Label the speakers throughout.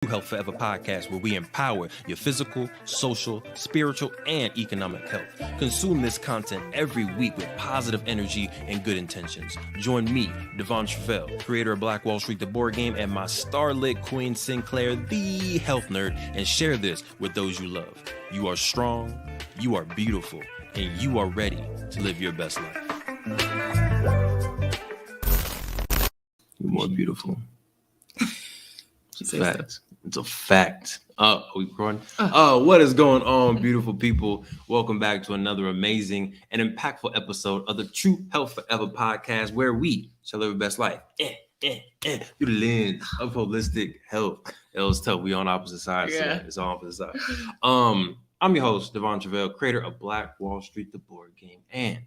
Speaker 1: Health Forever podcast, where we empower your physical, social, spiritual, and economic health. Consume this content every week with positive energy and good intentions. Join me, Devon Truvel, creator of Black Wall Street, the board game, and my starlit queen, Sinclair, the health nerd, and share this with those you love. You are strong, you are beautiful, and you are ready to live your best life. You're more beautiful. It's a fact. It's a fact. Are we recording? What is going on, beautiful people? Welcome back to another amazing and impactful episode of the True Health Forever podcast, where we shall live our best life through the lens of holistic health. It was tough. We on opposite sides today. It's on opposite sides. I'm your host, Devon Truvel, creator of Black Wall Street, the board game. And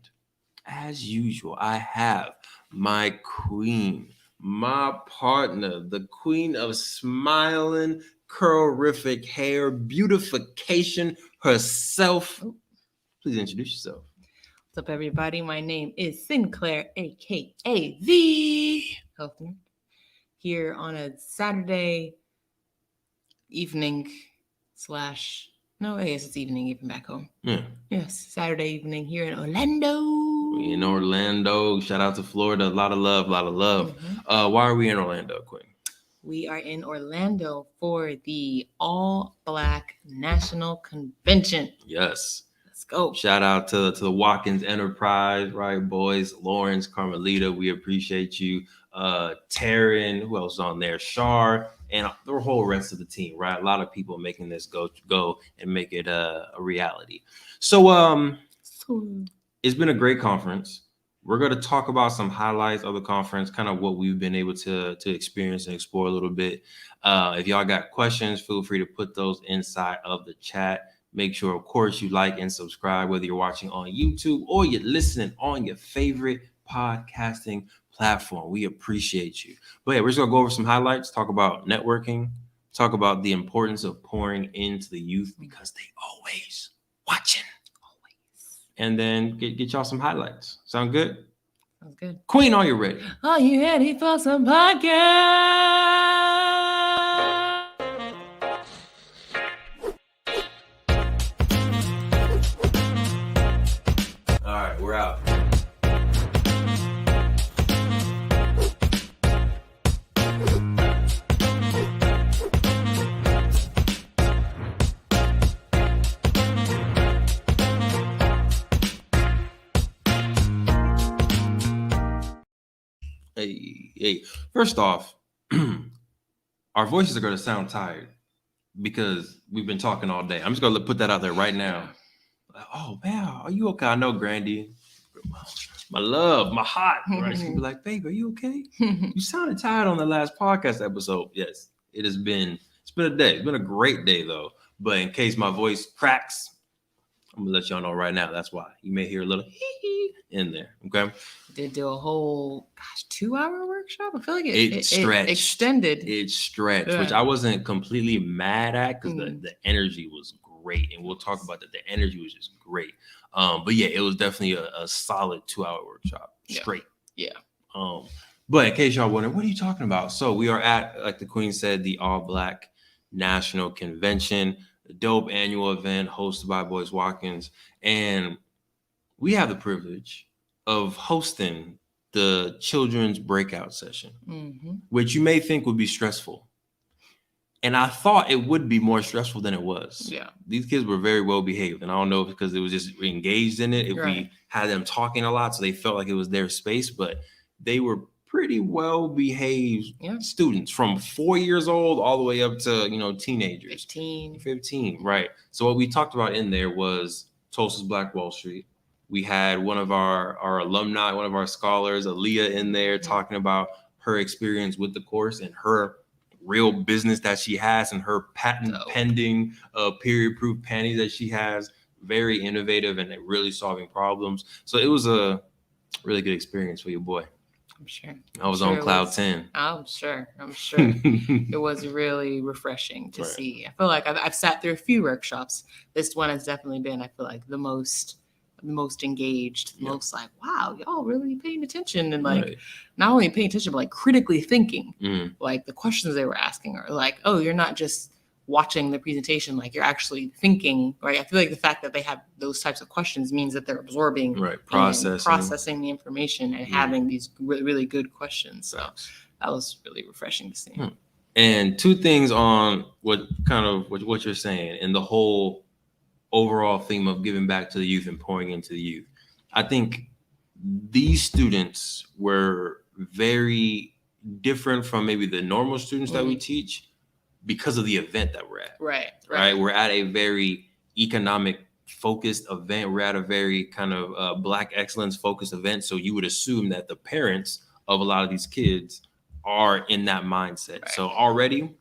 Speaker 1: as usual, I have my queen, my partner, the queen of smiling, curl-rific hair, beautification herself. Please introduce yourself.
Speaker 2: What's up, everybody? My name is Sinclair, aka Theee, health nerd, here on a Saturday evening I guess it's evening even back home. Yes, Saturday evening here in Orlando.
Speaker 1: Shout out to Florida. A lot of love. Mm-hmm. Why are we in Orlando, Queen?
Speaker 2: We are in Orlando for the All Black National Convention.
Speaker 1: Yes.
Speaker 2: Let's go.
Speaker 1: Shout out to the Watkins Enterprise, right, boys? Lawrence, Carmelita, we appreciate you. Taryn, who else is on there? Shar, and the whole rest of the team, right? A lot of people making this go and make it a reality. So it's been a great conference. We're going to talk about some highlights of the conference, kind of what we've been able to experience and explore a little bit. If y'all got questions, feel free to put those inside of the chat. Make sure, of course, you like and subscribe, whether you're watching on YouTube or you're listening on your favorite podcasting platform. We appreciate you. But yeah, we're just going to go over some highlights, talk about networking, talk about the importance of pouring into the youth because they always watching. And then get y'all some highlights. Sound good?
Speaker 2: Sounds good.
Speaker 1: Queen, are you ready?
Speaker 2: Are you ready for some podcast?
Speaker 1: All right, we're out. Hey. First off, our voices are going to sound tired because we've been talking all day. I'm just going to put that out there right now. Oh, man, are you okay? I know, Grandy. My love, my heart. Right? She'll be like, babe, are you okay? You sounded tired on the last podcast episode. Yes, it's been a day. It's been a great day, though. But in case my voice cracks, I'm going to let y'all know right now. That's why. You may hear a little hee in there, okay?
Speaker 2: Did do a whole 2-hour workshop. I feel like
Speaker 1: it stretched.
Speaker 2: Extended.
Speaker 1: It stretched, which I wasn't completely mad at because the energy was great, and we'll talk about that. The energy was just great. But yeah, it was definitely a solid 2-hour workshop straight.
Speaker 2: Yeah.
Speaker 1: But in case y'all wondering, what are you talking about? So we are at, like the Queen said, the All Black National Convention, a dope annual event hosted by Boyce Watkins, and we have the privilege of hosting the children's breakout session, which you may think would be stressful. And I thought it would be more stressful than it was.
Speaker 2: Yeah.
Speaker 1: These kids were very well behaved. And I don't know if because it was just engaged in it, if we had them talking a lot, so they felt like it was their space, but they were pretty well behaved students from 4 years old all the way up to, teenagers. 15, right. So what we talked about in there was Tulsa's Black Wall Street. We had one of our alumni, one of our scholars, Aaliyah, in there talking about her experience with the course and her real business that she has and her patent pending period-proof panties that she has. Very innovative and really solving problems. So it was a really good experience for your boy.
Speaker 2: I'm sure.
Speaker 1: I was on cloud 10.
Speaker 2: I'm sure. It was really refreshing to see. I feel like I've sat through a few workshops. This one has definitely been, I feel like, the most most engaged, the
Speaker 1: Yeah.
Speaker 2: most like, wow, y'all really paying attention, and like
Speaker 1: Right.
Speaker 2: not only paying attention but like critically thinking.
Speaker 1: Mm.
Speaker 2: Like the questions they were asking are like, oh, you're not just watching the presentation, like you're actually thinking, right? I feel like the fact that they have those types of questions means that they're absorbing
Speaker 1: Right.
Speaker 2: and processing the information and having these really, really good questions. So that was really refreshing to see.
Speaker 1: And two things on what you're saying and the whole overall theme of giving back to the youth and pouring into the youth. I think these students were very different from maybe the normal students that we teach because of the event that we're at. Right. We're at a very economic focused event. We're at a very kind of Black excellence focused event. So you would assume that the parents of a lot of these kids are in that mindset. Right. So already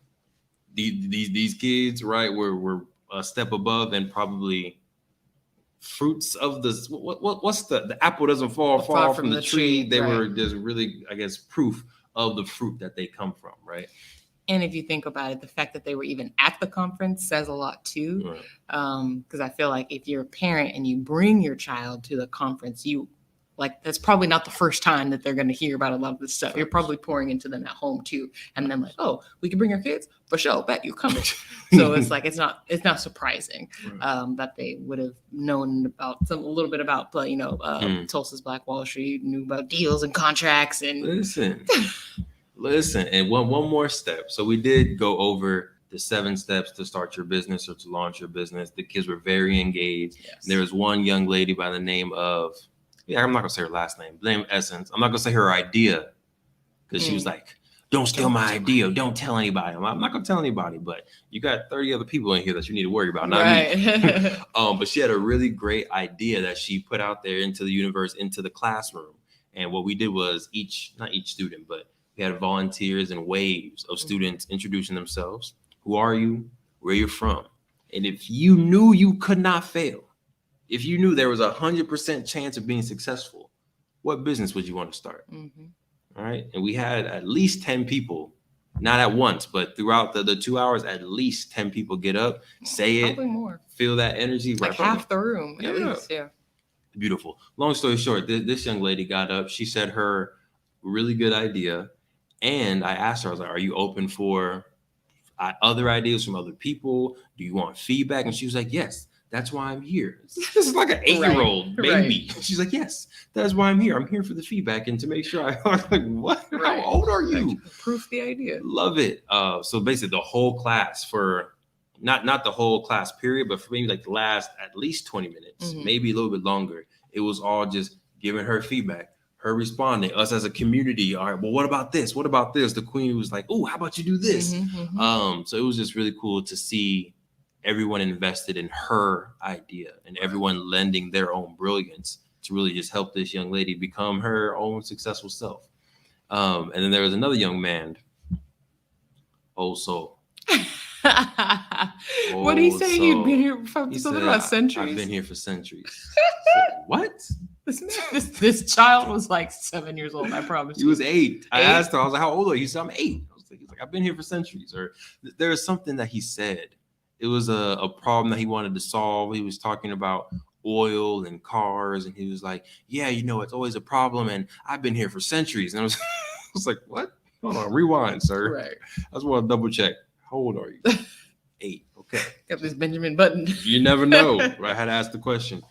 Speaker 1: these kids, right, were a step above and probably fruits of the what's the apple doesn't fall far from the tree. They were just really, I guess, proof of the fruit that they come from, right?
Speaker 2: And if you think about it, the fact that they were even at the conference says a lot too. Right. Because I feel like if you're a parent and you bring your child to the conference, that's probably not the first time that they're going to hear about a lot of this stuff. You're probably pouring into them at home too, and then like, oh, we can bring our kids for sure. Bet you coming. So it's like it's not surprising that they would have known about a little bit about, Tulsa's Black Wall Street, knew about deals and contracts and
Speaker 1: Listen, and one more step. So we did go over the 7 steps to start your business or to launch your business. The kids were very engaged. Yes. There was one young lady by the name of, I'm not going to say her last name, the name Essence. I'm not going to say her idea because she was like, don't steal my idea. Don't tell anybody. I'm not going to tell anybody, but you got 30 other people in here that you need to worry about, not me. But she had a really great idea that she put out there into the universe, into the classroom. And what we did was not each student, but we had volunteers and waves of students introducing themselves. Who are you? Where you're from? And if you knew you could not fail, if you knew there was 100% chance of being successful, what business would you want to start? All right. And we had at least 10 people, not at once, but throughout the 2 hours, at least 10 people get up, say
Speaker 2: probably
Speaker 1: it,
Speaker 2: more.
Speaker 1: Feel that energy.
Speaker 2: Like half the room, at least, yeah.
Speaker 1: Beautiful. Long story short, this young lady got up. She said her really good idea. And I asked her, I was like, are you open for other ideas from other people? Do you want feedback? And she was like, yes, that's why I'm here. This is like an 8-year-old baby. Right. She's like, yes, that's why I'm here. I'm here for the feedback and to make sure I was like, what? Right. How old are you?
Speaker 2: Like, proof the idea.
Speaker 1: Love it. So basically the whole class for not the whole class period, but for maybe like the last at least 20 minutes, maybe a little bit longer. It was all just giving her feedback. Her responding, us as a community. All right, well, what about this? What about this? The queen was like, oh, how about you do this? So it was just really cool to see everyone invested in her idea and everyone lending their own brilliance to really just help this young lady become her own successful self. And then there was another young man, old soul.
Speaker 2: What did he say? He'd been here for something about centuries?
Speaker 1: I've been here for centuries. So, what?
Speaker 2: This child was like 7 years old, I promise you.
Speaker 1: He was 8. I asked her, I was like, how old are you? He said, I'm 8. He's like, I've been here for centuries. Or there's something that he said. It was a problem that he wanted to solve. He was talking about oil and cars. And he was like, yeah, it's always a problem. And I've been here for centuries. And I was like, what? Hold on, rewind, sir. Right. I just want to double check. How old are you? 8. Okay.
Speaker 2: Got this Benjamin Button.
Speaker 1: You never know. Right? I had to ask the question.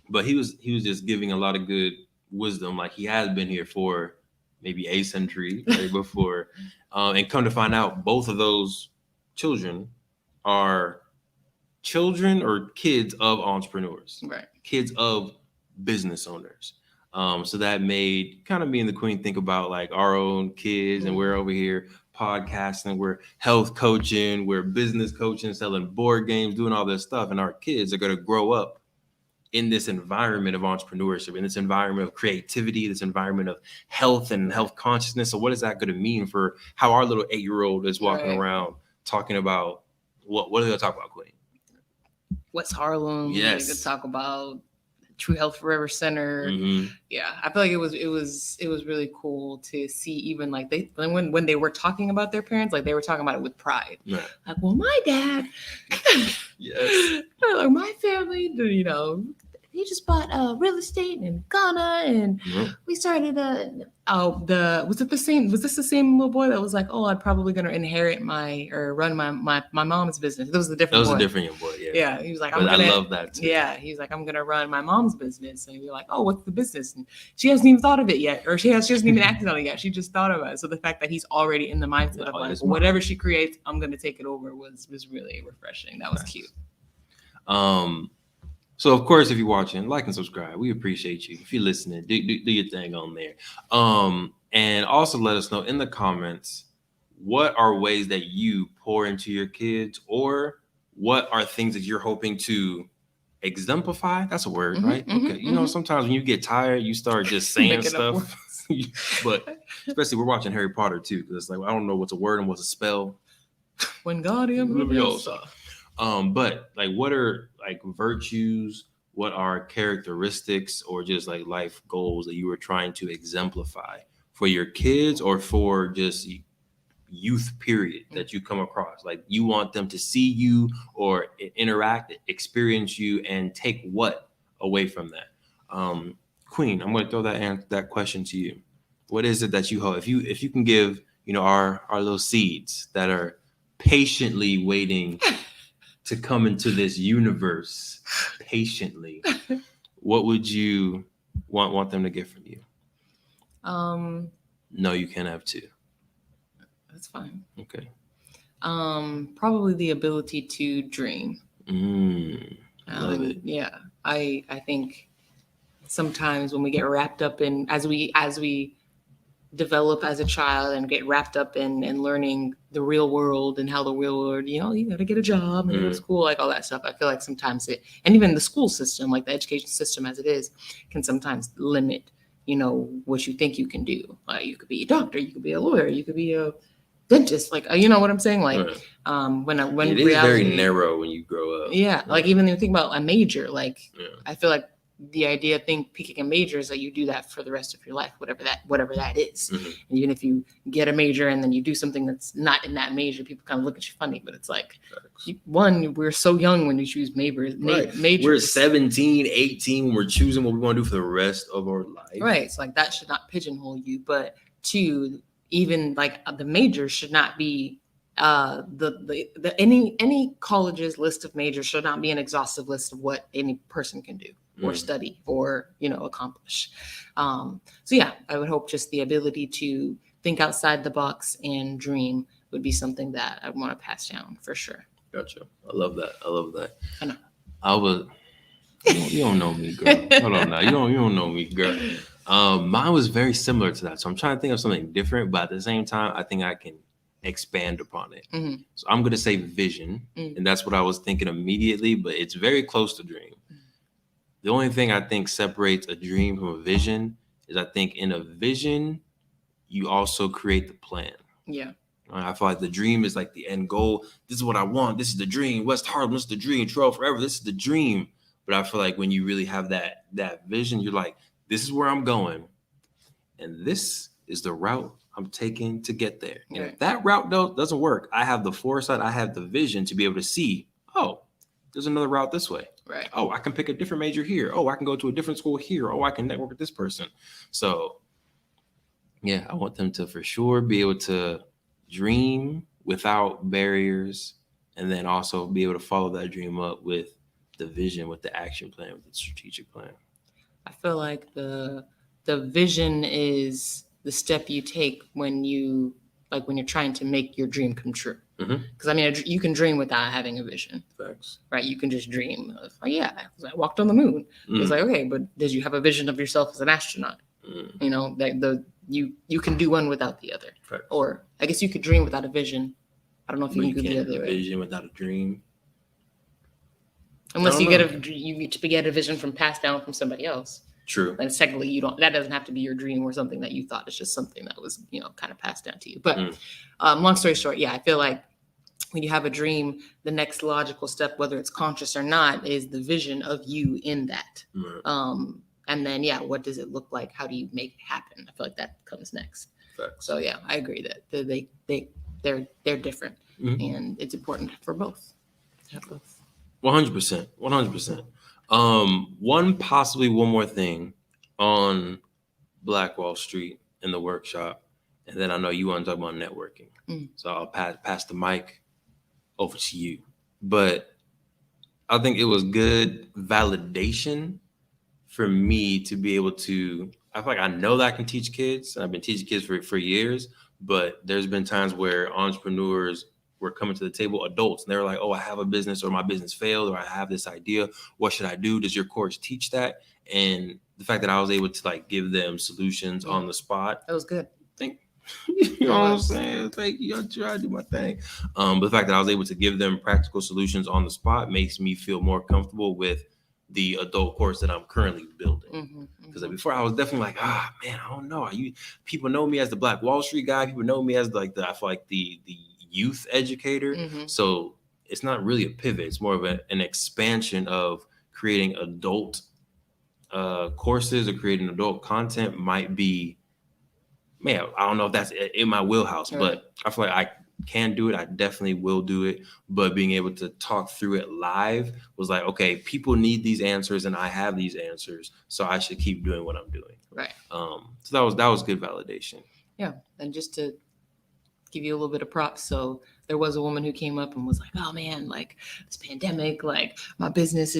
Speaker 1: But he was just giving a lot of good wisdom. Like he has been here for maybe a century before. And come to find out, both of those children are children or kids of entrepreneurs. Right. Kids of business owners. So that made kind of me and the queen think about like our own kids, and we're over here podcasting, we're health coaching, we're business coaching, selling board games, doing all this stuff. And our kids are going to grow up in this environment of entrepreneurship, in this environment of creativity, this environment of health and health consciousness. So what is that going to mean for how our little 8-year-old is walking around talking about what are they going to talk about, Queen?
Speaker 2: West Harlem.
Speaker 1: Yes.
Speaker 2: They could talk about True Health Forever Center. Yeah, I feel like it was really cool to see, even like when they were talking about their parents, like they were talking about it with pride. Right. Like, well, my dad,
Speaker 1: yes,
Speaker 2: like my family, he just bought real estate in Ghana, and we started was this the same little boy that was like, oh, I'm probably gonna inherit run my mom's business. That was a different
Speaker 1: young boy.
Speaker 2: Yeah, he was like,
Speaker 1: I love that too.
Speaker 2: Yeah, he was like, I'm gonna run my mom's business, and you're like, oh, what's the business? And she hasn't even thought of it yet, or she hasn't even acted on it yet. She just thought about it. So the fact that he's already in the mindset of like, whatever she creates, I'm gonna take it over was really refreshing. That was cute.
Speaker 1: So of course, if you're watching, like and subscribe. We appreciate you. If you're listening, do your thing on there. And also let us know in the comments, what are ways that you pour into your kids, or what are things that you're hoping to exemplify? That's a word, right? Okay. You know, sometimes when you get tired, you start just saying stuff. But especially we're watching Harry Potter too, because it's like, I don't know what's a word and what's a spell.
Speaker 2: Wingardium Leviosa.
Speaker 1: But like, what are like virtues? What are characteristics or just like life goals that you were trying to exemplify for your kids or for just youth period that you come across? Like, you want them to see you or interact, experience you, and take what away from that? Queen, I'm going to throw that question to you. What is it that you hope, if you can give, you know, our little seeds that are patiently waiting to come into this universe patiently, what would you want them to get from you? No, you can't have two.
Speaker 2: That's fine.
Speaker 1: Okay.
Speaker 2: Probably the ability to dream.
Speaker 1: Love it.
Speaker 2: Yeah. I think sometimes when we get wrapped up in, as we develop as a child and get wrapped up in learning the real world and how the real world, you know, you got to get a job and go to school, like all that stuff. I feel like sometimes and even the school system, like the education system as it is, can sometimes limit, you know, what you think you can do. Like, you could be a doctor, you could be a lawyer, you could be a dentist, like, you know what I'm saying? Like, when
Speaker 1: it is very narrow when you grow up.
Speaker 2: Yeah. Like, even when you think about a major, like, I feel like the idea of picking a major is that you do that for the rest of your life, whatever that is. And even if you get a major and then you do something that's not in that major, people kind of look at you funny. But it's like, we're so young when you choose majors.
Speaker 1: We're 17, 18 when we're choosing what we want to do for the rest of our life.
Speaker 2: Right. It's like, that should not pigeonhole you. But two, even like the majors should not be any college's list of majors should not be an exhaustive list of what any person can do or study or, you know, accomplish. So yeah, I would hope just the ability to think outside the box and dream would be something that I want to pass down for sure.
Speaker 1: Gotcha. I love that.
Speaker 2: I know.
Speaker 1: You don't know me, girl. Hold on now. You don't know me, girl. Mine was very similar to that. So I'm trying to think of something different, but at the same time, I think I can expand upon it. So I'm going to say vision. And that's what I was thinking immediately, but it's very close to dream. The only thing I think separates a dream from a vision is, I think in a vision, you also create the plan.
Speaker 2: Yeah.
Speaker 1: I feel like the dream is like the end goal. This is what I want. This is the dream. West Harlem, this is the dream. Truvel forever. This is the dream. But I feel like when you really have that vision, you're like, this is where I'm going. And this is the route I'm taking to get there. And if that route doesn't work, I have the foresight, I have the vision to be able to see, oh, there's another route this way.
Speaker 2: Right.
Speaker 1: Oh, I can pick a different major here. Oh, I can go to a different school here. Oh, I can network with this person. So yeah, I want them to for sure be able to dream without barriers, and then also be able to follow that dream up with the vision, with the action plan, with the strategic plan.
Speaker 2: I feel like the vision is the step you take when you're trying to make your dream come true. Because I mean, you can dream without having a vision.
Speaker 1: Facts.
Speaker 2: Right? You can just dream of, oh yeah, I walked on the moon. It's like, okay, but did you have a vision of yourself as an astronaut? You know, you can do one without the other.
Speaker 1: Facts.
Speaker 2: Or I guess you could dream without a vision. I don't know if you can do the other way.
Speaker 1: Vision without a dream.
Speaker 2: Unless you get a vision from passed down from somebody else.
Speaker 1: True.
Speaker 2: And technically, that doesn't have to be your dream or something that you thought. It's just something that was, you know, kind of passed down to you. But long story short, yeah, I feel like when you have a dream, the next logical step, whether it's conscious or not, is the vision of you in that. And then, yeah, what does it look like? How do you make it happen? I feel like that comes next.
Speaker 1: Facts.
Speaker 2: So yeah, I agree that they're different, and it's important for both to have both.
Speaker 1: 100%. Possibly one more thing on Black Wall Street in the workshop, and then I know you want to talk about networking. So I'll pass the mic over to you. But I think it was good validation for me to be able to. I feel like I know that I can teach kids, and I've been teaching kids for years. But there's been times where entrepreneurs were coming to the table, adults, and they were like, "Oh, I have a business, or my business failed, or I have this idea. What should I do? Does your course teach that?" And the fact that I was able to like give them solutions on the spot,
Speaker 2: that was good.
Speaker 1: You know what I'm saying? Thank you. I try to do my thing. But the fact that I was able to give them practical solutions on the spot makes me feel more comfortable with the adult course that I'm currently building. Because before I was definitely like, man, I don't know. People know me as the Black Wall Street guy. People know me as I feel like the youth educator. So it's not really a pivot. It's more of an expansion of creating adult courses or creating adult content might be. Man, I don't know if that's in my wheelhouse, but I feel like I can do it. I definitely will do it. But being able to talk through it live was like, okay, people need these answers and I have these answers. So I should keep doing what I'm doing.
Speaker 2: Right.
Speaker 1: So that was good validation.
Speaker 2: Yeah. And just to give you a little bit of props. So there was a woman who came up and was like, oh man, like this pandemic, like my business,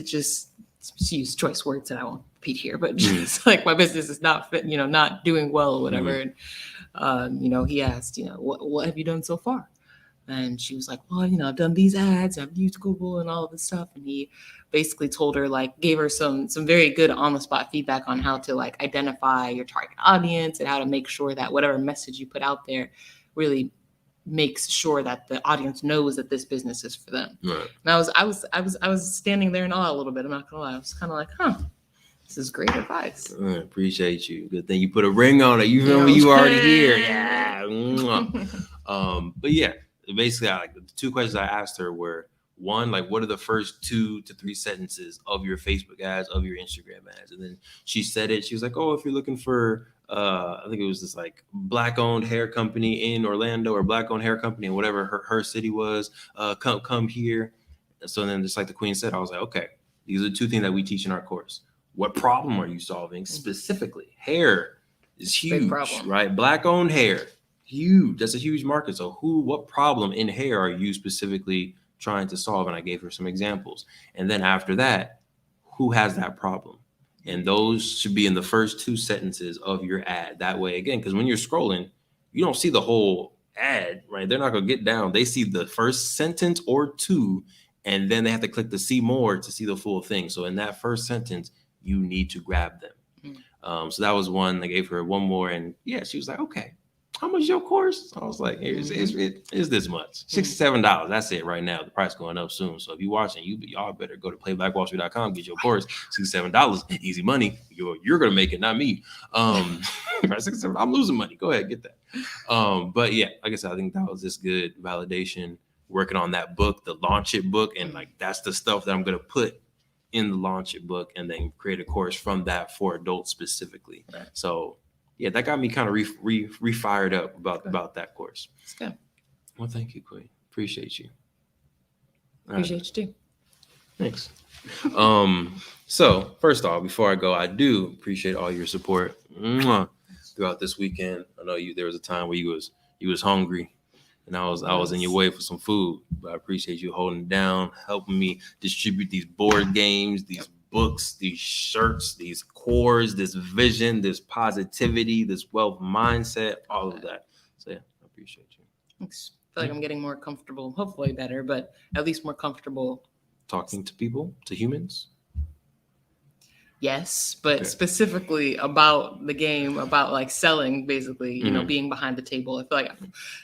Speaker 2: she used choice words that I won't repeat here, but just like my business is not fit, not doing well or whatever. And, he asked, what have you done so far? And she was like, well, I've done these ads, I've used Google and all of this stuff. And he basically told her, like, gave her some very good on the spot feedback on how to like identify your target audience and how to make sure that whatever message you put out there really makes sure that the audience knows that this business is for them.
Speaker 1: Right.
Speaker 2: And I was standing there in awe a little bit. I'm not gonna lie. I was kind of like, this is great advice.
Speaker 1: I appreciate you. Good thing you put a ring on it. You feel me? You already here. Yeah. But yeah, basically, the two questions I asked her were, one, like, what are the first 2 to 3 sentences of your Facebook ads, of your Instagram ads? And then she said it. She was like, oh, if you're looking for, I think it was this like Black-owned hair company in Orlando or Black-owned hair company in whatever her city was, come here. So then just like the Queen said, I was like, okay, these are the 2 things that we teach in our course. What problem are you solving specifically? Hair is huge, right? Black-owned hair, huge. That's a huge market. So what problem in hair are you specifically trying to solve? And I gave her some examples. And then after that, who has that problem? And those should be in the first 2 sentences of your ad. That way, again, because when you're scrolling, you don't see the whole ad, right? They're not going to get down. They see the first sentence or 2, and then they have to click the see more to see the full thing. So in that first sentence, you need to grab them. So that was one. I gave her one more, and yeah, she was like, okay, how much is your course? I was like, it's this much, $67. That's it right now. The price going up soon. So if you're watching, y'all better go to playblackwallstreet.com, get your course. $67, easy money. You're gonna make it, not me. I'm losing money. Go ahead, get that. But yeah, like I said, I think that was just good validation. Working on that book, the Launch It book, and like that's the stuff that I'm gonna put in the Launch It book, and then create a course from that for adults specifically. Right. So yeah, that got me kind of re-fired up about that course.
Speaker 2: It's good.
Speaker 1: Well, thank you, Queen. Appreciate you.
Speaker 2: Appreciate you too.
Speaker 1: Thanks. So first off, before I go, I do appreciate all your support throughout this weekend. I know there was a time where you was hungry, and I was in your way for some food, but I appreciate you holding it down, helping me distribute these board games, these books, these shirts, these cores, this vision, this positivity, this wealth mindset, all of that. So yeah, I appreciate you.
Speaker 2: Thanks. I feel like I'm getting more comfortable, hopefully better, but at least more comfortable
Speaker 1: talking to people, to humans.
Speaker 2: Yes, but specifically about the game, about like selling, basically, being behind the table. I feel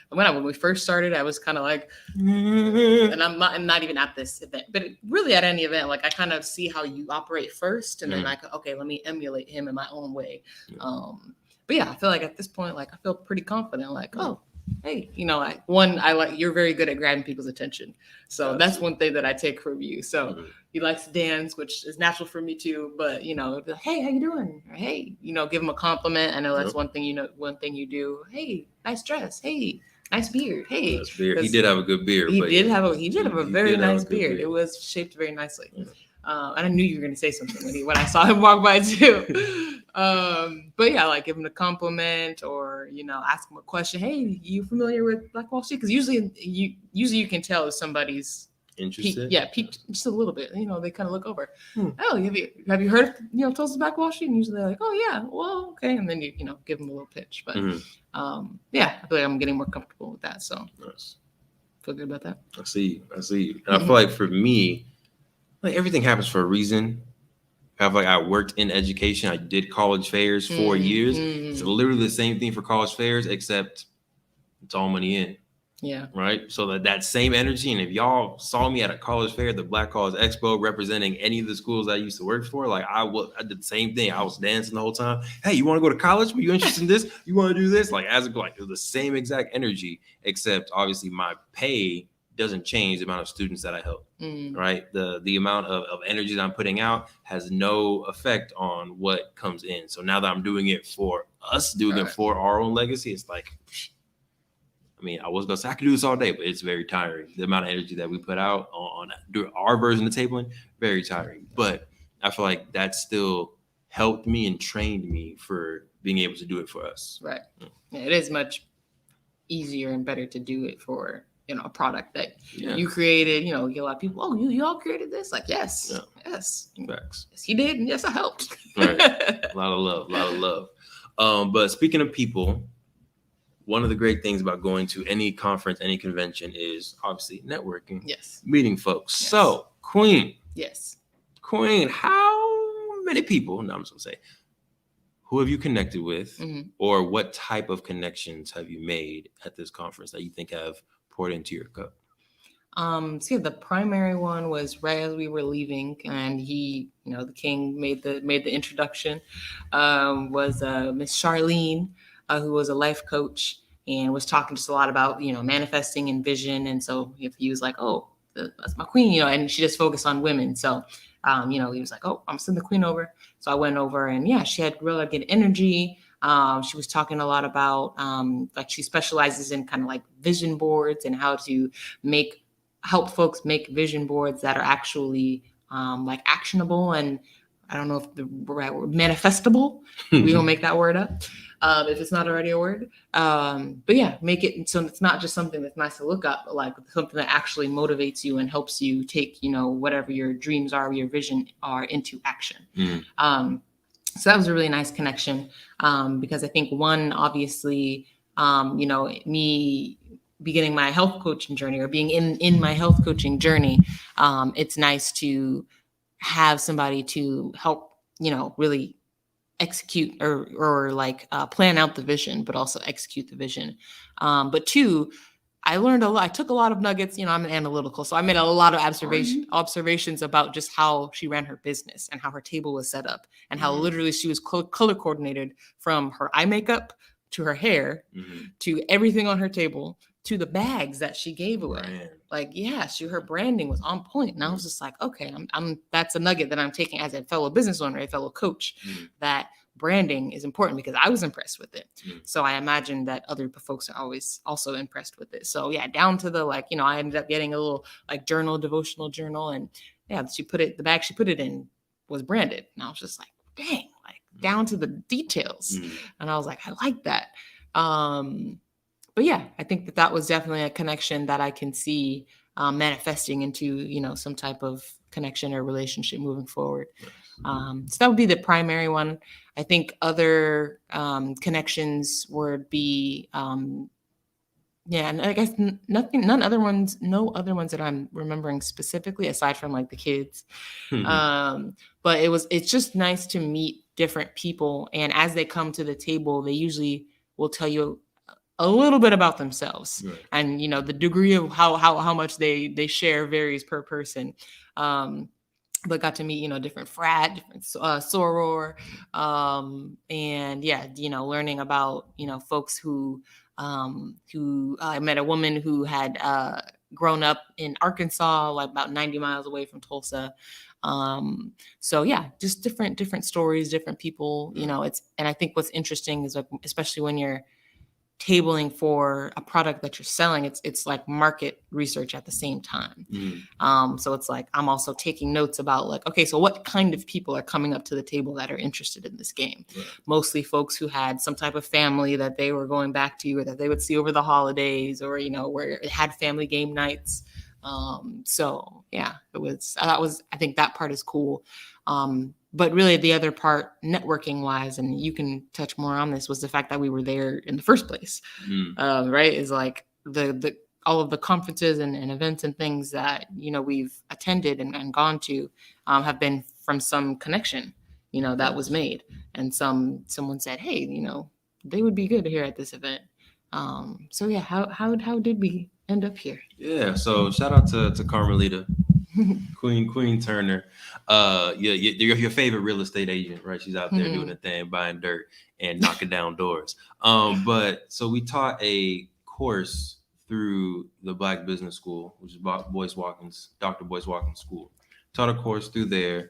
Speaker 2: like when we first started, I was kind of like, and I'm not even at this event, but really at any event, like I kind of see how you operate first, and then let me emulate him in my own way. But yeah, I feel like at this point, like I feel pretty confident, like, oh, hey, you're very good at grabbing people's attention. So that's one thing that I take from you. So he likes to dance, which is natural for me too. But hey, how you doing? Or, hey, give him a compliment. I know that's one thing you do. Hey, nice dress. Hey, nice beard. Hey,
Speaker 1: nice beard. He did have a good beard.
Speaker 2: He did have a very nice beard. It was shaped very nicely. And I knew you were going to say something when I saw him walk by too. But yeah, like give him a compliment or, ask him a question. Hey, you familiar with Black Wall Street? Because usually you can tell if somebody's
Speaker 1: interested.
Speaker 2: Peaked just a little bit. They kind of look over. Oh, have you heard of Tulsa Black Wall Street? And usually they're like, oh yeah, well okay, and then you give them a little pitch. But yeah, I feel like I'm getting more comfortable with that. So
Speaker 1: nice.
Speaker 2: Feel good about that.
Speaker 1: I see you, and I feel like for me, like everything happens for a reason. I feel like I worked in education. I did college fairs 4 years. It's literally the same thing for college fairs, except it's all money in.
Speaker 2: Yeah.
Speaker 1: Right. So that same energy. And if y'all saw me at a college fair, the Black College Expo, representing any of the schools I used to work for, like I did the same thing. I was dancing the whole time. Hey, you want to go to college? Are you interested in this? You want to do this? Like it was the same exact energy, except obviously my pay doesn't change the amount of students that I help. Right. The amount of energy that I'm putting out has no effect on what comes in. So now that I'm doing it for us, doing it for our own legacy, it's like, I mean, I was going to say I could do this all day, but it's very tiring. The amount of energy that we put out on our version of tabling, very tiring. But I feel like that still helped me and trained me for being able to do it for us.
Speaker 2: Right. Yeah, it is much easier and better to do it for, a product that you created. You get a lot of people, oh, you all created this? Like, yes. Yes.
Speaker 1: Facts.
Speaker 2: Yes, he did. And yes, I helped.
Speaker 1: Right. A lot of love. But speaking of people, one of the great things about going to any conference, any convention is obviously networking.
Speaker 2: Yes.
Speaker 1: Meeting folks. Yes. So, Queen.
Speaker 2: Yes.
Speaker 1: Queen, how many people, no, I'm just going to say, who have you connected with or what type of connections have you made at this conference that you think have poured into your cup?
Speaker 2: So yeah, the primary one was right as we were leaving, and he, the king made the introduction. Was Miss Charlene, who was a life coach and was talking just a lot about manifesting and vision. And so if he was like, oh, that's my queen, and she just focused on women. So he was like, oh, I'm sending the queen over. So I went over, and yeah, she had really good energy. She was talking a lot about like she specializes in kind of like vision boards and how to help folks make vision boards that are actually like actionable and I don't know if the right word, manifestable. We don't make that word up if it's not already a word. But yeah, make it so it's not just something that's nice to look up, but like something that actually motivates you and helps you take, whatever your dreams are, your vision are into action. So that was a really nice connection because I think one, obviously, me beginning my health coaching journey or being in my health coaching journey, it's nice to have somebody to help, really execute or like plan out the vision, but also execute the vision. But two, I learned a lot. I took a lot of nuggets. I'm an analytical, so I made a lot of observations about just how she ran her business and how her table was set up and how literally she was color coordinated from her eye makeup to her hair to everything on her table to the bags that she gave away. Brand. Like, yeah, her branding was on point. And I was just like, okay, I'm that's a nugget that I'm taking as a fellow business owner, a fellow coach, that branding is important because I was impressed with it. So I imagine that other folks are always also impressed with it. So yeah, down to the I ended up getting a little like devotional journal. And yeah, the bag she put it in was branded. And I was just like, dang, like down to the details. And I was like, I like that. But yeah, I think that was definitely a connection that I can see manifesting into, some type of connection or relationship moving forward. So that would be the primary one. I think other connections would be, and I guess no other ones that I'm remembering specifically aside from like the kids. But it's just nice to meet different people. And as they come to the table, they usually will tell you a little bit about themselves, right. And the degree of how much they share varies per person. But got to meet different frat, different soror, and yeah, learning about folks who I met a woman who had grown up in Arkansas, like about 90 miles away from Tulsa. So yeah, just different stories, different people. And I think what's interesting is like, especially when you're tabling for a product that you're selling, it's like market research at the same time. So it's like I'm also taking notes about like, okay, so what kind of people are coming up to the table that are interested in this game?
Speaker 1: Right.
Speaker 2: Mostly folks who had some type of family that they were going back to, or that they would see over the holidays, or where it had family game nights. So yeah, I think that part is cool. But really the other part, networking wise, and you can touch more on this, was the fact that we were there in the first place. Right. Is like the all of the conferences and events and things that, we've attended and gone to, have been from some connection, that was made. And someone said, hey, they would be good here at this event. So yeah, how did we end up here?
Speaker 1: Yeah. So shout out to Carmelita. Queen Turner, your favorite real estate agent, right? She's out there doing a thing, buying dirt and knocking down doors. But so we taught a course through the Black Business School, which is Boyce Watkins, Dr. Boyce Watkins School. Taught a course through there.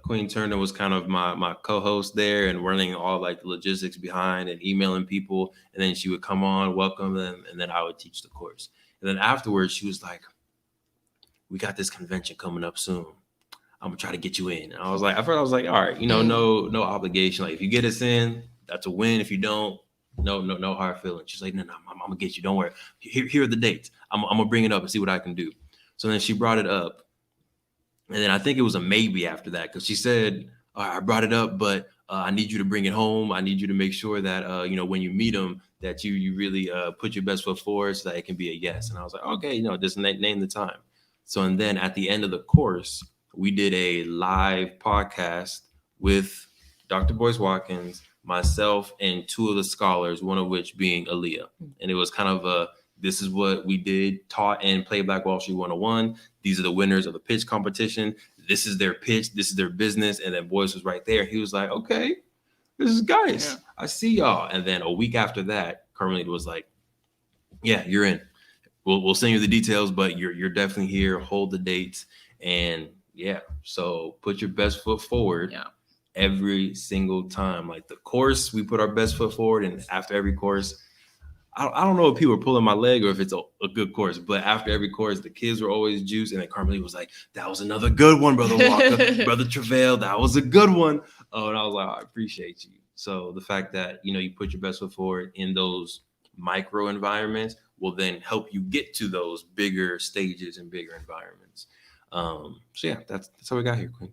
Speaker 1: Queen Turner was kind of my co-host there and running all like the logistics behind and emailing people. And then she would come on, welcome them, and then I would teach the course. And then afterwards, she was like, we got this convention coming up soon. I'm gonna try to get you in. And I was like, all right, no obligation. Like if you get us in, that's a win. If you don't, no hard feelings. She's like, no, I'm gonna get you. Don't worry. Here are the dates. I'm gonna bring it up and see what I can do. So then she brought it up, and then I think it was a maybe after that, because she said, all right, I brought it up, but I need you to bring it home. I need you to make sure that when you meet them, that you really put your best foot forward so that it can be a yes. And I was like, okay, just name the time. So, and then at the end of the course, we did a live podcast with Dr. Boyce Watkins, myself, and two of the scholars, one of which being Aaliyah. And it was kind of this is what we did, taught and Play Black Wall Street 101. These are the winners of the pitch competition. This is their pitch. This is their business. And then Boyce was right there. He was like, okay, this is guys. Yeah. I see y'all. And then a week after that, Carmelita was like, yeah, you're in. We'll send you the details, but you're definitely here. Hold the dates, and yeah. So put your best foot forward every single time. Like the course, we put our best foot forward, and after every course, I don't know if people are pulling my leg or if it's a good course, but after every course, the kids were always juiced, and then Carmelita was like, "That was another good one, Brother Walker, Brother Truvel. That was a good one." Oh, and I was like, I appreciate you. So the fact that you put your best foot forward in those micro environments will then help you get to those bigger stages and bigger environments. So yeah, that's how we got here, Queen.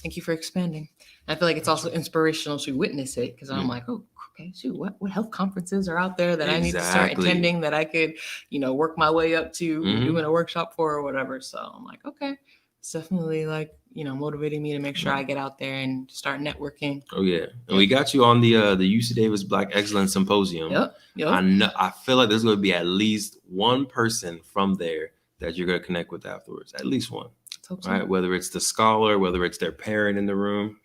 Speaker 2: Thank you for expanding. I feel like it's also inspirational to witness it, because I'm like, oh, okay, shoot, what health conferences are out there that I need to start attending, that I could, work my way up to doing a workshop for or whatever. So I'm like, okay, it's definitely like, motivating me to make sure I get out there and start networking.
Speaker 1: Oh yeah, and we got you on the UC Davis Black Excellence Symposium.
Speaker 2: Yep.
Speaker 1: I feel like there's going to be at least one person from there that you're going to connect with afterwards. At least one. Let's hope so. Right? Whether it's the scholar, whether it's their parent in the room,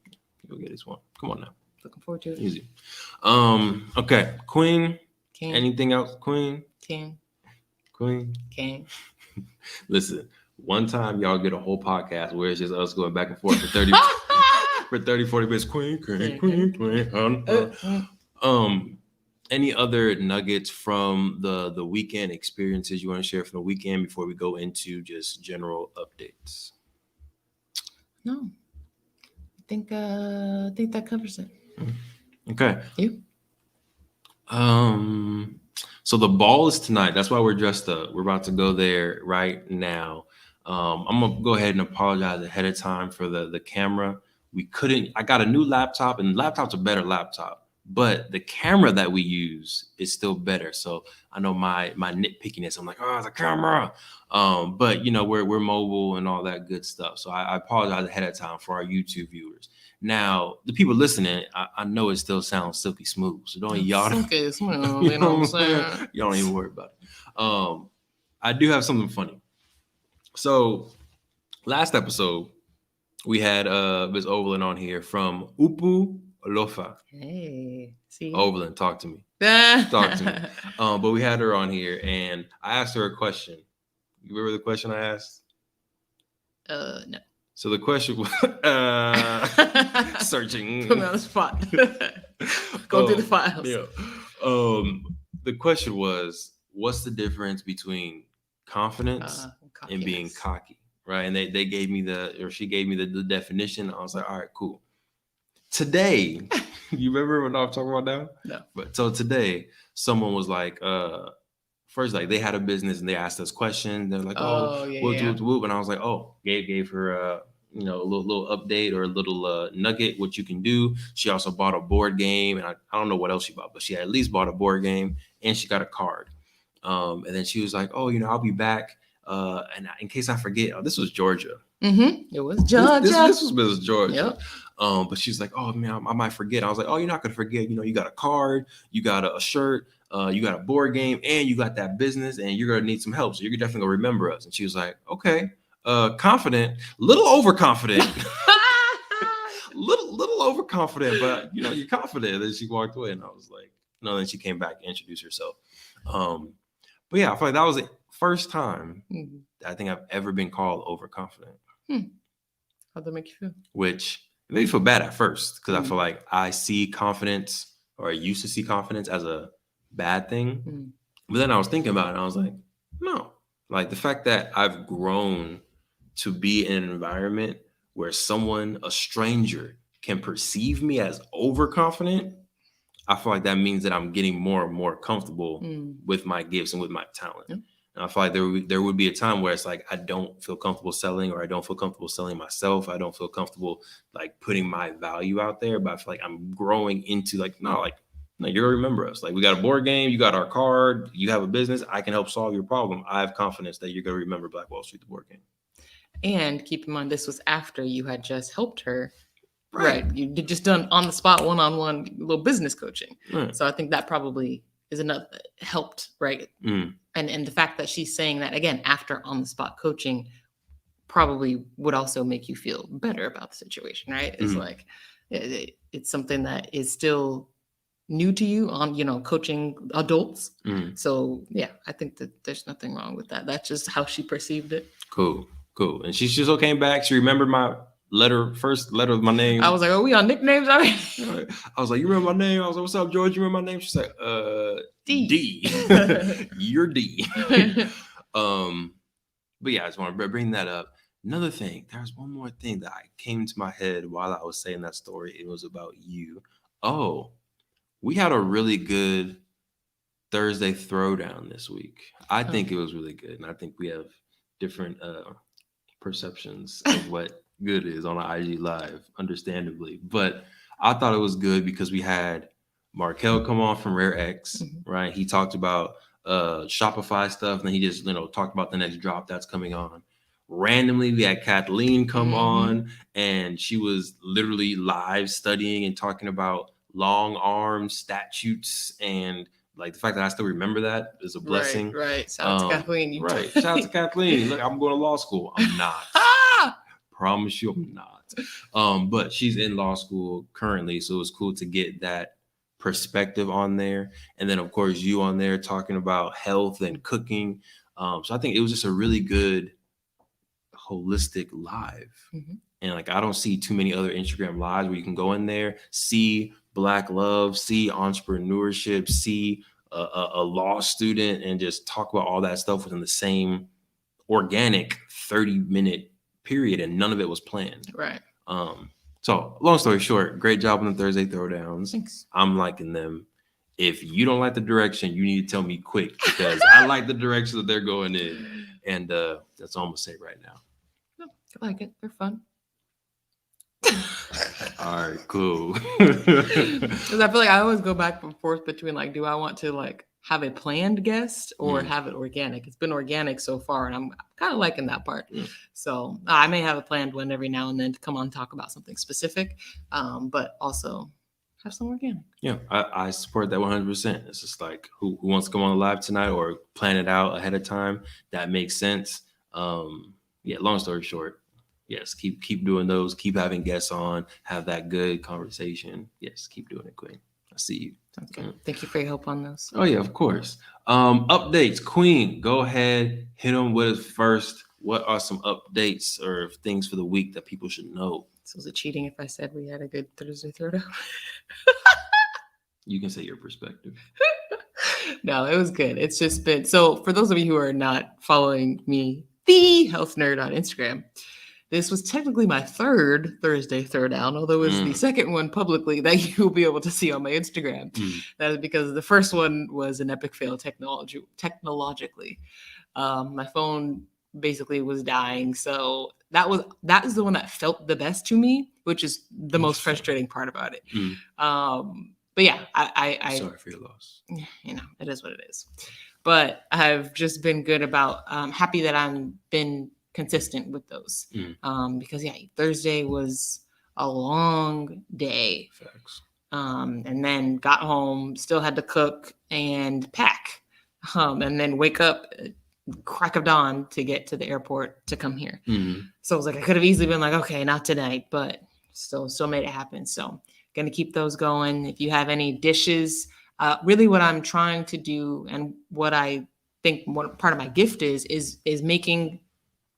Speaker 1: you'll get this one. Come on now.
Speaker 2: Looking forward to it.
Speaker 1: Easy. Okay, Queen. King. Anything else, Queen?
Speaker 2: King.
Speaker 1: Queen.
Speaker 2: King.
Speaker 1: Listen. One time y'all get a whole podcast where it's just us going back and forth for 30 40 minutes. Queen. Any other nuggets from the weekend experiences you want to share from the weekend before we go into just general updates?
Speaker 2: No. I think that covers it.
Speaker 1: Okay.
Speaker 2: You?
Speaker 1: So the ball is tonight. That's why we're dressed up. We're about to go there right now. I'm gonna go ahead and apologize ahead of time for the camera. I got a new laptop, and the laptop's a better laptop, but the camera that we use is still better. So I know my nitpickiness, I'm like, oh, the camera. But we're mobile and all that good stuff. So I apologize ahead of time for our YouTube viewers. Now, the people listening, I know it still sounds silky smooth. So don't y'all.
Speaker 2: Silky smooth, you know what I'm saying?
Speaker 1: Y'all don't even worry about it. I do have something funny. So last episode, we had Ms. Overland on here from Upu Alofa.
Speaker 2: Hey, see?
Speaker 1: Overland, talk to me. Talk to me. But we had her on here, and I asked her a question. You remember the question I asked?
Speaker 2: No.
Speaker 1: So the question was searching.
Speaker 2: Put me on the spot. Go through the files.
Speaker 1: Yeah. The question was, what's the difference between confidence and being
Speaker 2: Cockiness.
Speaker 1: cocky, right? And they gave me she gave me the definition. I was like, all right, cool. Today, you remember what I'm talking about now?
Speaker 2: No.
Speaker 1: But so today, someone was like, first, like they had a business and they asked us questions. They're like,
Speaker 2: Oh, yeah,
Speaker 1: whoop,
Speaker 2: yeah.
Speaker 1: whoop, whoop. And I was like, oh, Gabe gave her a little update or a little nugget, what you can do. She also bought a board game, and I don't know what else she bought, but she at least bought a board game and she got a card. And then she was like, oh, I'll be back. And in case I forget, this was Georgia.
Speaker 2: It was Georgia.
Speaker 1: This was Mrs. Georgia.
Speaker 2: Yep.
Speaker 1: But she's like, oh man, I might forget. I was like, oh, you're not gonna forget. You got a card, you got a shirt, you got a board game, and you got that business, and you're gonna need some help. So you're definitely gonna remember us. And she was like, okay, confident, little overconfident, little overconfident, but you're confident. And she walked away, and I was like, no. Then she came back and introduced herself. But yeah, I feel like that was the first time I think I've ever been called overconfident.
Speaker 2: How'd that make you feel?
Speaker 1: Which it made me feel bad at first because I feel like I see confidence, or I used to see confidence as a bad thing. But then I was thinking about it and I was like, no. Like the fact that I've grown to be in an environment where a stranger, can perceive me as overconfident, I feel like that means that I'm getting more and more comfortable with my gifts and with my talent. Yeah. And I feel like there would be a time where it's like I don't feel comfortable selling, or I don't feel comfortable selling myself. I don't feel comfortable like putting my value out there. But I feel like I'm growing into no, you're gonna remember us. Like we got a board game, you got our card, you have a business. I can help solve your problem. I have confidence that you're gonna remember Black Wall Street, the board game.
Speaker 2: And keep in mind, this was after you had just helped her. Right. You did just done on the spot, one-on-one little business coaching. Right. So I think that probably is enough helped, right? And the fact that she's saying that again after on the spot coaching probably would also make you feel better about the situation, right? It's like it's something that is still new to you on coaching adults. So yeah, I think that there's nothing wrong with that. That's just how she perceived it.
Speaker 1: Cool. And she just came back. She remembered my first letter of my name.
Speaker 2: I was like, oh, we on nicknames already?
Speaker 1: I was like, you remember my name? I was like, what's up, George? You remember my name? She's like, D. You're D. But yeah, I just want to bring that up. Another thing, there's one more thing that came to my head while I was saying that story. It was about you. Oh, we had a really good Thursday throwdown this week. I think it was really good. And I think we have different perceptions of what good is on an IG Live, understandably. But I thought it was good because we had Markel come on from Rare X, right? He talked about Shopify stuff, and then he just talked about the next drop that's coming on. Randomly, we had Kathleen come on, and she was literally live studying and talking about long arm statutes, and like the fact that I still remember that is a blessing.
Speaker 2: Right. Shout out to Kathleen.
Speaker 1: Right. Shout out to Kathleen. Look, I'm going to law school. I'm not. Promise you I'm not. But she's in law school currently, so it was cool to get that perspective on there. And then of course you on there talking about health and cooking. So I think it was just a really good holistic live. And I don't see too many other Instagram lives where you can go in there, see Black love, see entrepreneurship, see a law student, and just talk about all that stuff within the same organic 30-minute period, and none of it was planned.
Speaker 2: Right.
Speaker 1: So long story short, great job on the Thursday throwdowns.
Speaker 2: Thanks.
Speaker 1: I'm liking them. If you don't like the direction, you need to tell me quick, because I like the direction that they're going in. And that's all I'm gonna say right now.
Speaker 2: I like it. They're fun.
Speaker 1: All right, cool.
Speaker 2: Because I feel like I always go back and forth between do I want to have a planned guest or have it organic? It's been organic so far, and I'm kind of liking that part. So I may have a planned one every now and then to come on and talk about something specific, but also have some organic. Yeah,
Speaker 1: I support that 100%. It's just who wants to come on the live tonight or plan it out ahead of time. That makes sense. Yeah, long story short, yes, keep doing those. Keep having guests on. Have that good conversation. Yes, keep doing it, Queen. I see you.
Speaker 2: Sounds good. Thank you for your help on those.
Speaker 1: Oh, yeah, of course. Updates. Queen, go ahead. Hit them with us first. What are some updates or things for the week that people should know?
Speaker 2: So was it cheating if I said we had a good Thursday throwdown?
Speaker 1: You can say your perspective.
Speaker 2: No, it was good. It's just been so for those of you who are not following me, the health nerd on Instagram. This was technically my third Thursday Throwdown, although it's the second one publicly that you'll be able to see on my Instagram. That is because the first one was an epic fail technologically. My phone basically was dying, so that is the one that felt the best to me, which is the most frustrating part about it. But yeah, I
Speaker 1: sorry for your loss.
Speaker 2: You know, it is what it is. But I've just been good about happy that I've been consistent with those. Because yeah, Thursday was a long day.
Speaker 1: Facts.
Speaker 2: And then got home, still had to cook and pack. And then wake up crack of dawn to get to the airport to come here. So I was like, I could have easily been like, okay, not tonight, but still made it happen. So going to keep those going. If you have any dishes, really what I'm trying to do and what I think what part of my gift is making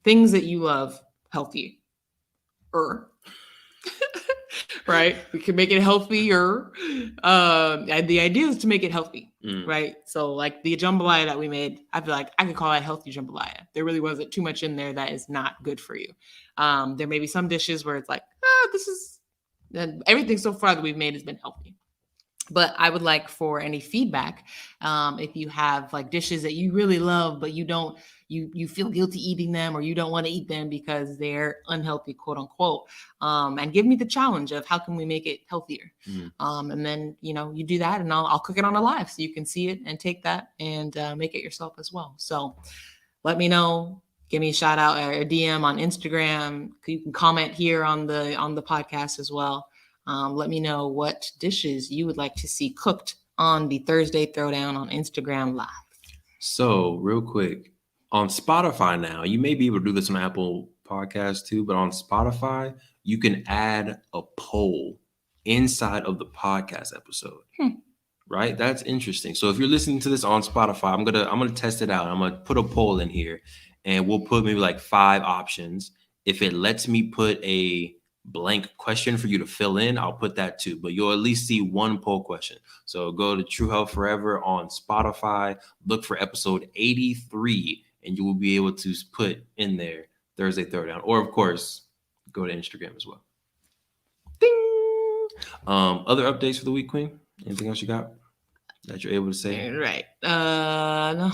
Speaker 2: things that you love healthier. Right? We can make it healthier. And the idea is to make it healthy, right? So like the jambalaya that we made, I feel like I could call that healthy jambalaya. There really wasn't too much in there that is not good for you. There may be some dishes where it's like, this is, and everything so far that we've made has been healthy. But I would like for any feedback, if you have like dishes that you really love, but you don't, you feel guilty eating them, or you don't want to eat them because they're unhealthy, quote unquote. And give me the challenge of how can we make it healthier. And then, you know, you do that and I'll cook it on a live so you can see it and take that and make it yourself as well. So let me know. Give me a shout out or a DM on Instagram. You can comment here on the podcast as well. Let me know what dishes you would like to see cooked on the Thursday Throwdown on Instagram Live.
Speaker 1: So real quick, on Spotify now, you may be able to do this on Apple Podcasts too, but on Spotify, you can add a poll inside of the podcast episode. Right? That's interesting. So if you're listening to this on Spotify, I'm gonna test it out. I'm gonna put a poll in here. And we'll put maybe like 5 options. If it lets me put a blank question for you to fill in, I'll put that too. But you'll at least see one poll question. So go to True Health Forever on Spotify, look for episode 83, and you will be able to put in there Thursday Throwdown. Or of course, go to Instagram as well. Ding! Other updates for the week, Queen? Anything else you got that you're able to say?
Speaker 2: Right. No.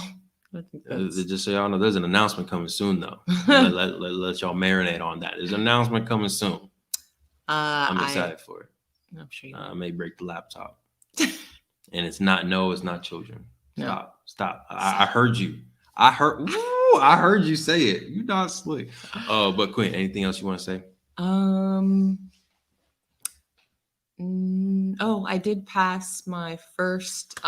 Speaker 1: Just so y'all know, there's an announcement coming soon, though. let y'all marinate on that. There's an announcement coming soon. I'm excited for it.
Speaker 2: I'm sure
Speaker 1: I may break the laptop. And it's not children. Stop. I heard you. I heard you say it. You not slick. But Quinn, anything else you want to say?
Speaker 2: I did pass my first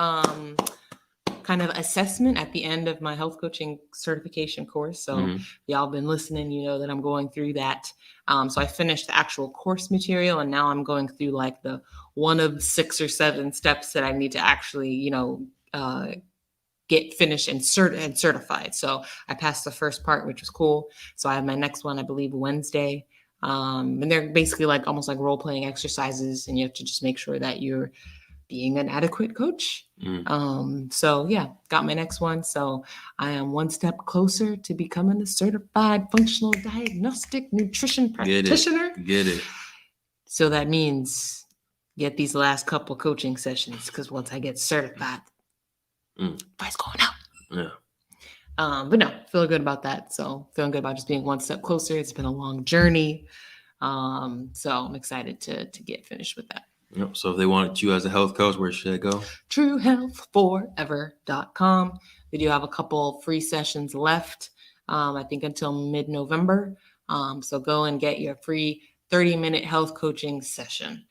Speaker 2: kind of assessment at the end of my health coaching certification course. So y'all been listening, you know that I'm going through that. So I finished the actual course material, and now I'm going through like the one of 6 or 7 steps that I need to actually, you know, get finished and certified. So I passed the first part, which was cool. So I have my next one, I believe, Wednesday. And they're basically like almost like role-playing exercises, and you have to just make sure that you're being an adequate coach. So yeah, got my next one. So I am one step closer to becoming a certified functional diagnostic nutrition practitioner.
Speaker 1: Get it.
Speaker 2: So that means get these last couple coaching sessions, because once I get certified, price going up.
Speaker 1: Yeah.
Speaker 2: But no, feeling good about that. So feeling good about just being one step closer. It's been a long journey. So I'm excited to get finished with that.
Speaker 1: Yep. So if they wanted you as a health coach, where should they go?
Speaker 2: TrueHealthForever.com. We do have a couple free sessions left, I think until mid-November. So go and get your free 30-minute health coaching session.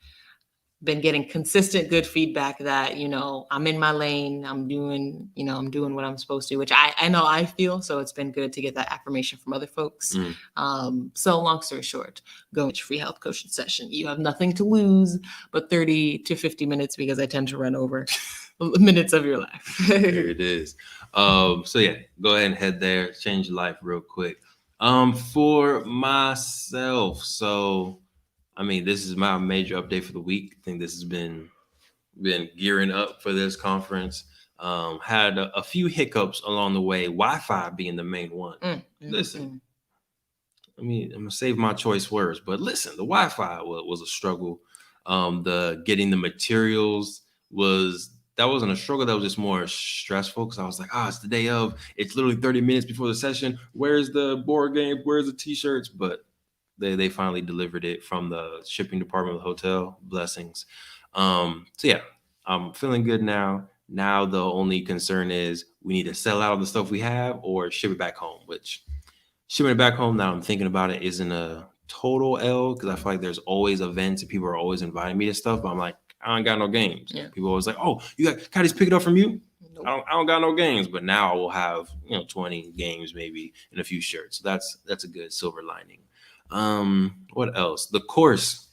Speaker 2: Been getting consistent good feedback that, you know, I'm in my lane. I'm doing what I'm supposed to, which I know I feel. So it's been good to get that affirmation from other folks. So long story short, go to free health coaching session. You have nothing to lose but 30 to 50 minutes, because I tend to run over minutes of your life.
Speaker 1: There it is. So yeah, go ahead and head there. Change your life real quick. For myself, so I mean, this is my major update for the week. I think this has been been gearing up for this conference. Had a few hiccups along the way, Wi-Fi being the main one. Listen, I mean, I'm gonna save my choice words, but listen, the Wi-Fi was a struggle. The getting the materials wasn't a struggle. That was just more stressful because I was like, it's the day of. It's literally 30 minutes before the session. Where's the board game? Where's the t-shirts? But they finally delivered it from the shipping department of the hotel. Blessings. So yeah, I'm feeling good now. Now the only concern is we need to sell out of the stuff we have or ship it back home, which shipping it back home, now I'm thinking about it, isn't a total L because I feel like there's always events and people are always inviting me to stuff. But I'm like, I don't got no games.
Speaker 2: Yeah.
Speaker 1: People always like, oh, can I just pick it up from you?
Speaker 2: Nope.
Speaker 1: I don't got no games. But now I will have 20 games maybe and a few shirts. So that's a good silver lining. What else? The course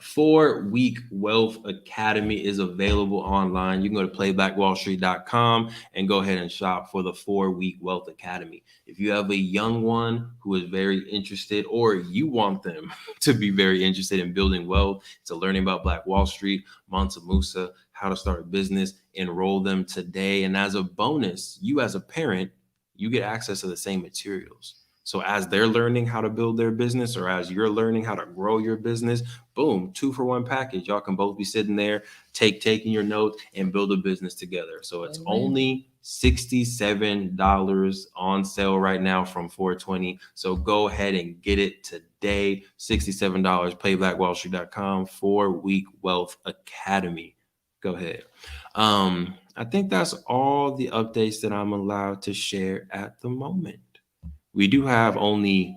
Speaker 1: 4-week Wealth Academy is available online. You can go to playblackwallstreet.com and go ahead and shop for the 4-week Wealth Academy. If you have a young one who is very interested, or you want them to be very interested in building wealth, to learning about Black Wall Street, Mansa Musa, how to start a business, enroll them today. And as a bonus, you as a parent, you get access to the same materials. So as they're learning how to build their business, or as you're learning how to grow your business, boom, 2-for-1 package. Y'all can both be sitting there, taking your notes and build a business together. So it's only $67 on sale right now from $420. So go ahead and get it today. $67, playblackwallstreet.com, 4-week Wealth Academy. Go ahead. I think that's all the updates that I'm allowed to share at the moment. We do have only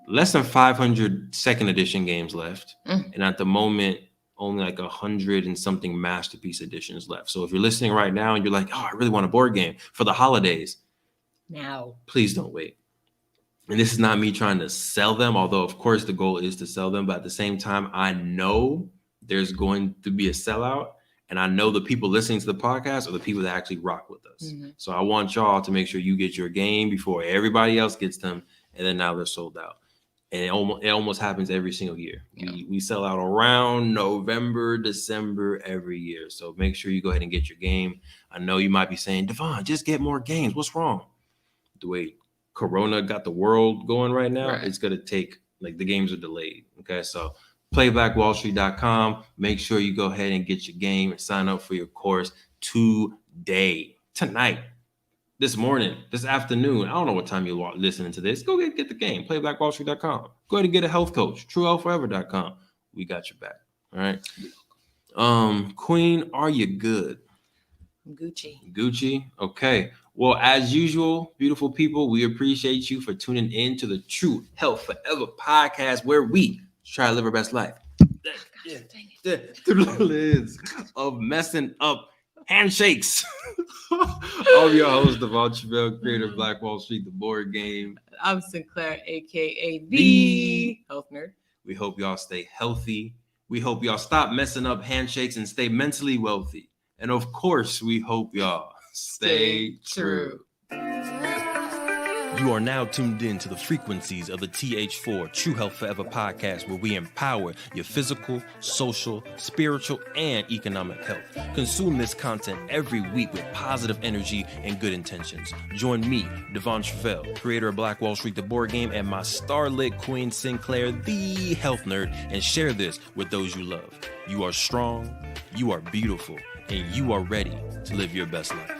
Speaker 1: less than 500 second edition games left. And at the moment, only like 100 and something masterpiece editions left. So if you're listening right now and you're like, I really want a board game for the holidays,
Speaker 2: now,
Speaker 1: please don't wait. And this is not me trying to sell them, although of course the goal is to sell them. But at the same time, I know there's going to be a sellout. And I know the people listening to the podcast are the people that actually rock with us. So I want y'all to make sure you get your game before everybody else gets them. And then now they're sold out. And it almost happens every single year. Yeah. We sell out around November, December every year. So make sure you go ahead and get your game. I know you might be saying, Devon, just get more games. What's wrong? The way Corona got the world going right now, It's going to take, the games are delayed. Okay, so playblackwallstreet.com. Make sure you go ahead and get your game and sign up for your course tonight, this morning, this afternoon. I don't know what time you're listening to this. Go get the game. Playblackwallstreet.com. Go ahead and get a health coach. TrueHealthForever.com. We got your back. All right. Queen, are you good? Gucci. Okay. Well, as usual, beautiful people, we appreciate you for tuning in to the True Health Forever podcast, where we try to live our best life. Through the lens of messing up handshakes. I'm your host, Devon Truvel, creator of Black Wall Street, the board game.
Speaker 2: I'm Sinclair, aka the Health Nerd.
Speaker 1: We hope y'all stay healthy. We hope y'all stop messing up handshakes and stay mentally wealthy. And of course, we hope y'all stay true. You are now tuned in to the frequencies of the TH4 True Health Forever podcast, where we empower your physical, social, spiritual, and economic health. Consume this content every week with positive energy and good intentions. Join me, Devon Truvel, creator of Black Wall Street, the board game, and my starlit queen, Sinclair, the health nerd, and share this with those you love. You are strong, you are beautiful, and you are ready to live your best life.